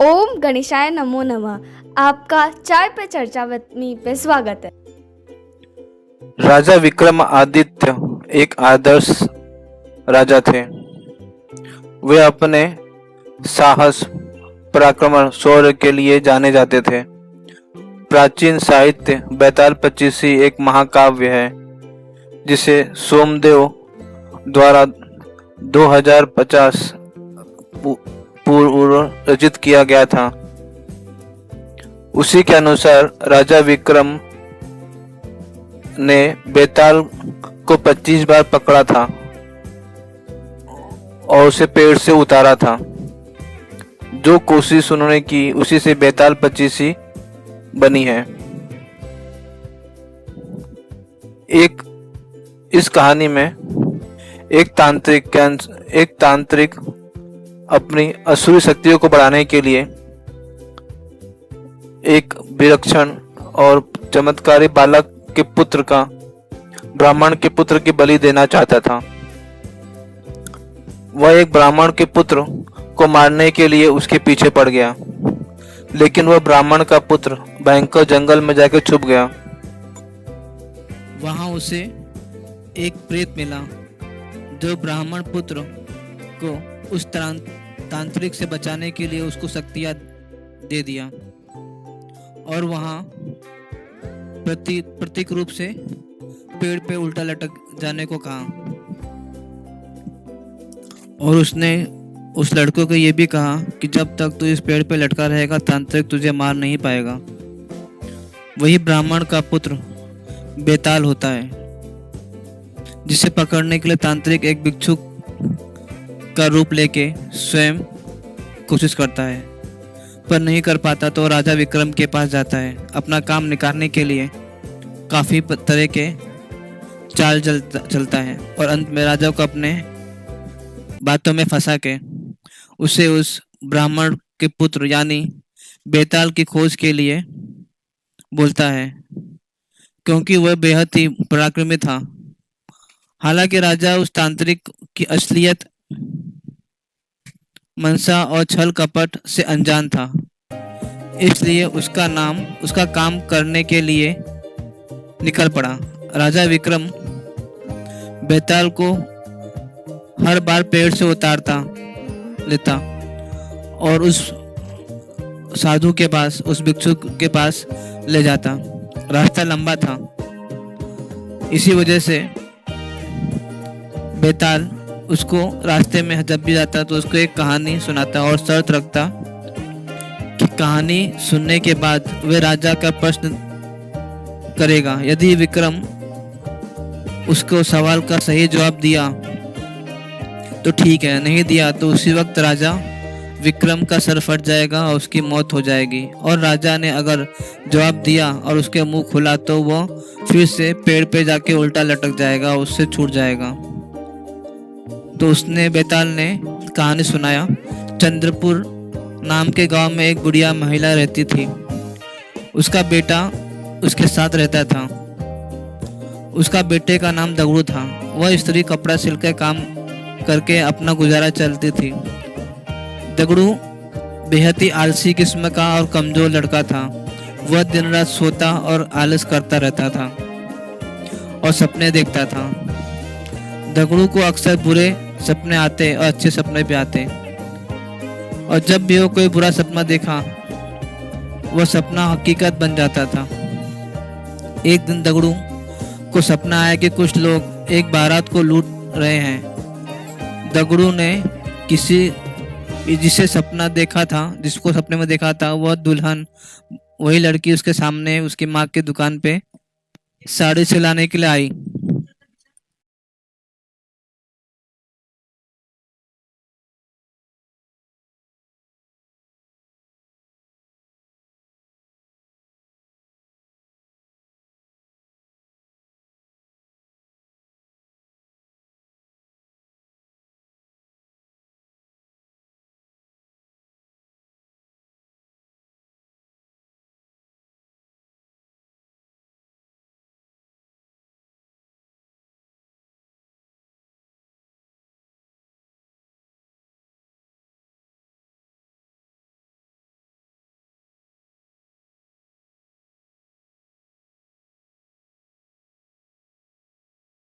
ओम गणेशाय नमो नमः। आपका चाय पे चर्चा विद मी पे स्वागत है। राजा विक्रमादित्य एक आदर्श राजा थे। वे अपने साहस, पराक्रम, शौर्य के लिए जाने जाते थे। प्राचीन साहित्य बैताल पच्चीसी एक महाकाव्य है जिसे सोमदेव द्वारा 2050 पूर्व रचित किया गया था। उसी के अनुसार राजा विक्रम ने बेताल को 25 बार पकड़ा था और उसे पेड़ से उतारा था। जो कोशिश उन्होंने की उसी से बेताल पच्चीसी बनी है। इस कहानी में एक तांत्रिक अपनी असुरी शक्तियों को बढ़ाने के लिए एक विलक्षण और चमत्कारी बालक के पुत्र का, ब्राह्मण के पुत्र की बलि देना चाहता था। वह एक ब्राह्मण के पुत्र को मारने के लिए उसके पीछे पड़ गया, लेकिन वह ब्राह्मण का पुत्र भयंकर जंगल में जाकर छुप गया। वहां उसे एक प्रेत मिला जो ब्राह्मण पुत्र को उस तांत्रिक से बचाने के लिए उसको शक्तियां दे दिया और वहां प्रतीक रूप से पेड़ पे उल्टा लटक जाने को कहा। और उसने उस लड़के को ये भी कहा कि जब तक तू इस पेड़ पे लटका रहेगा तांत्रिक तुझे मार नहीं पाएगा। वही ब्राह्मण का पुत्र बेताल होता है, जिसे पकड़ने के लिए तांत्रिक एक भिक्षुक का रूप लेके स्वयं कोशिश करता है, पर नहीं कर पाता तो राजा विक्रम के पास जाता है। अपना काम निकालने के लिए काफ़ी तरह के चाल चलता है और अंत में राजा को अपने बातों में फंसा के उसे उस ब्राह्मण के पुत्र यानी बेताल की खोज के लिए बोलता है, क्योंकि वह बेहद ही पराक्रमी था। हालांकि राजा उस तांत्रिक की असलियत, मनसा और छल कपट से अनजान था, इसलिए उसका काम करने के लिए निकल पड़ा। राजा विक्रम बेताल को हर बार पेड़ से उतारता लेता और उस साधु के पास, उस भिक्षुक के पास ले जाता। रास्ता लंबा था, इसी वजह से बेताल उसको रास्ते में जब भी जाता तो उसको एक कहानी सुनाता और शर्त रखता कि कहानी सुनने के बाद वह राजा का प्रश्न करेगा। यदि विक्रम उसको सवाल का सही जवाब दिया तो ठीक है, नहीं दिया तो उसी वक्त राजा विक्रम का सर फट जाएगा और उसकी मौत हो जाएगी। और राजा ने अगर जवाब दिया और उसके मुंह खुला तो वो फिर से पेड़ पे जाके उल्टा लटक जाएगा और उससे छूट जाएगा। तो उसने बेताल ने कहानी सुनाया। चंद्रपुर नाम के गांव में एक बुढ़िया महिला रहती थी। उसका बेटा उसके साथ रहता था। उसका बेटे का नाम दगड़ू था। वह स्त्री कपड़ा सिल के काम करके अपना गुजारा चलती थी। दगड़ू बेहद ही आलसी किस्म का और कमजोर लड़का था। वह दिन रात सोता और आलस करता रहता था और सपने देखता था। दगड़ू को अक्सर बुरे सपने आते और अच्छे सपने भी आते, और जब भी वो कोई बुरा सपना देखा वह सपना हकीकत बन जाता था। एक दिन दगड़ू को सपना आया कि कुछ लोग एक बारात को लूट रहे हैं। दगड़ू ने जिसको सपने में देखा था, वह दुल्हन, वही लड़की उसके सामने उसकी माँ की दुकान पे साड़ी सिलाने के लिए आई।